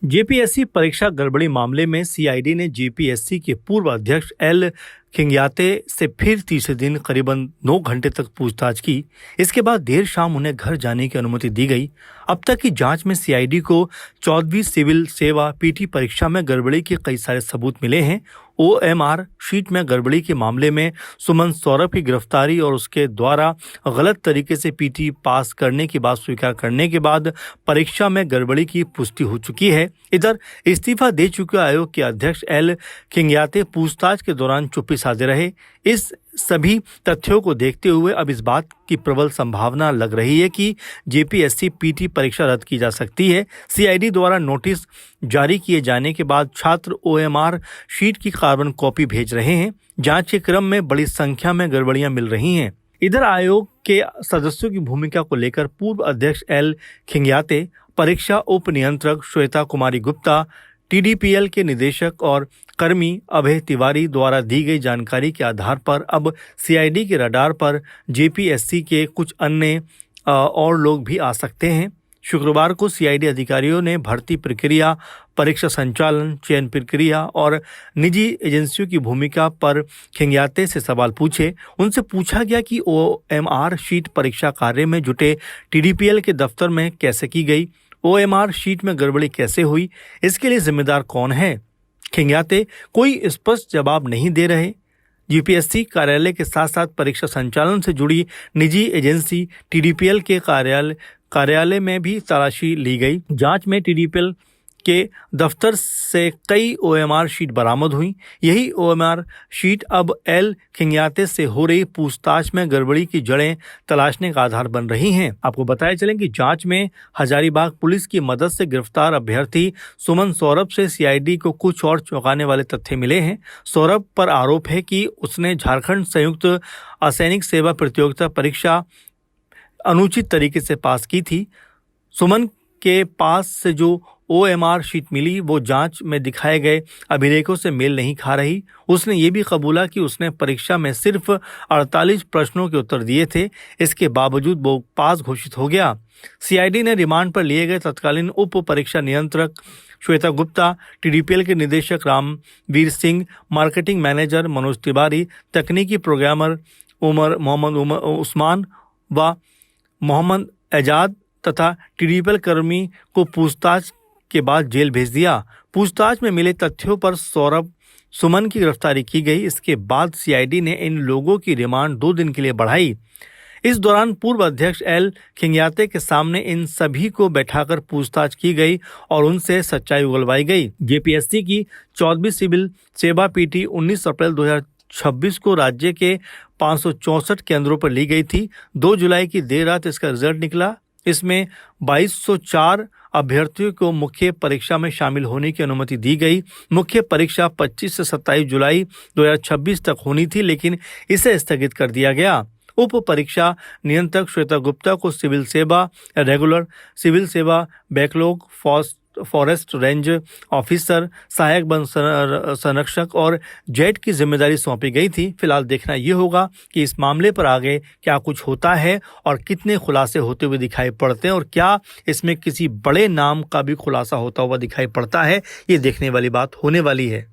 JPSC परीक्षा गड़बड़ी मामले में सीआईडी ने जेपीएससी के पूर्व अध्यक्ष एल खिंग्याते से फिर तीसरे दिन करीबन 9 घंटे तक पूछताछ की। इसके बाद देर शाम उन्हें घर जाने की अनुमति दी गई। अब तक की जांच में सीआईडी को 14वीं सिविल सेवा पीटी परीक्षा में गड़बड़ी के कई सारे सबूत मिले हैं। ओएमआर शीट में गड़बड़ी के मामले में सुमन सौरभ की गिरफ्तारी और उसके द्वारा गलत तरीके से पीटी पास करने की बात स्वीकार करने के बाद परीक्षा में गड़बड़ी की पुष्टि हो चुकी है। इधर इस्तीफा दे चुके आयोग के अध्यक्ष एल खिंग्याते पूछताछ के दौरान चुप्पी साधे रहे। इस सभी तथ्यों को देखते हुए अब इस बात की प्रबल संभावना लग रही है कि जेपीएससी पीटी परीक्षा रद्द की जा सकती है। सीआईडी द्वारा नोटिस जारी किए जाने के बाद छात्र ओएमआर शीट की कार्बन कॉपी भेज रहे हैं। जांच के क्रम में बड़ी संख्या में गड़बड़ियां मिल रही हैं। इधर आयोग के सदस्यों की भूमिका को लेकर पूर्व अध्यक्ष एल खिंग्याते, परीक्षा उप नियंत्रक श्वेता कुमारी गुप्ता, टीडीपीएल के निदेशक और कर्मी अभय तिवारी द्वारा दी गई जानकारी के आधार पर अब सीआईडी के रडार पर जेपीएससी के कुछ अन्य और लोग भी आ सकते हैं। शुक्रवार को सीआईडी अधिकारियों ने भर्ती प्रक्रिया, परीक्षा संचालन, चयन प्रक्रिया और निजी एजेंसियों की भूमिका पर खिंग्याते से सवाल पूछे। उनसे पूछा गया कि ओएमआर शीट परीक्षा कार्य में जुटे टीडीपीएल के दफ्तर में कैसे की गई, ओएमआर शीट में गड़बड़ी कैसे हुई, इसके लिए जिम्मेदार कौन है। खिंग्याते कोई स्पष्ट जवाब नहीं दे रहे। यूपीएससी कार्यालय के साथ साथ परीक्षा संचालन से जुड़ी निजी एजेंसी टीडीपीएल के कार्यालय में भी तलाशी ली गई। जांच में टीडीपीएल के दफ्तर से कई ओएमआर शीट बरामद हुई। यही ओएमआर शीट अब एल खिंग्याते से हो रही पूछताछ में गड़बड़ी की जड़ें तलाशने का आधार बन रही हैं। आपको बताया चलें कि जांच में हजारीबाग पुलिस की मदद से गिरफ्तार अभ्यर्थी सुमन सौरभ से सीआईडी को कुछ और चौंकाने वाले तथ्य मिले हैं। सौरभ पर आरोप है कि उसने झारखंड संयुक्त असैनिक सेवा प्रतियोगिता परीक्षा अनुचित तरीके से पास की थी। सुमन के पास से जो ओएमआर शीट मिली वो जांच में दिखाए गए अभिलेखों से मेल नहीं खा रही। उसने ये भी कबूला कि उसने परीक्षा में सिर्फ 48 प्रश्नों के उत्तर दिए थे। इसके बावजूद वो पास घोषित हो गया। सीआईडी ने रिमांड पर लिए गए तत्कालीन उप परीक्षा नियंत्रक श्वेता गुप्ता, टीडीपीएल के निदेशक रामवीर सिंह, मार्केटिंग मैनेजर मनोज तिवारी, तकनीकी प्रोग्रामर मोहम्मद उस्मान व मोहम्मद एजाज तथा टीडीपीएल कर्मी को पूछताछ के बाद जेल भेज दिया। पूछताछ में मिले तथ्यों पर सुमन की गिरफ्तारी की गई। इसके बाद सीआईडी ने इन लोगों की रिमांड 2 दिन के लिए बढ़ाई। इस दौरान पूर्व अध्यक्ष एल खिंग्याते के सामने इन सभी को बैठाकर पूछताछ की गई और उनसे सच्चाई उगलवाई गई। जेपीएससी की 14वीं सिविल सेवा पीटी 19 अप्रैल 2026 को राज्य के 564 केंद्रों पर ली गई थी। 2 जुलाई की देर रात इसका रिजल्ट निकला। इसमें 2204 अभ्यर्थियों को मुख्य परीक्षा में शामिल होने की अनुमति दी गई। मुख्य परीक्षा 25 से 27 जुलाई 2026 तक होनी थी, लेकिन इसे स्थगित कर दिया गया। उप परीक्षा नियंत्रक श्वेता गुप्ता को सिविल सेवा रेगुलर, सिविल सेवा बैकलॉग, फॉरेस्ट रेंज ऑफिसर, सहायक वन संरक्षक और जेट की जिम्मेदारी सौंपी गई थी। फिलहाल देखना यह होगा कि इस मामले पर आगे क्या कुछ होता है और कितने खुलासे होते हुए दिखाई पड़ते हैं और क्या इसमें किसी बड़े नाम का भी खुलासा होता हुआ दिखाई पड़ता है। ये देखने वाली बात होने वाली है।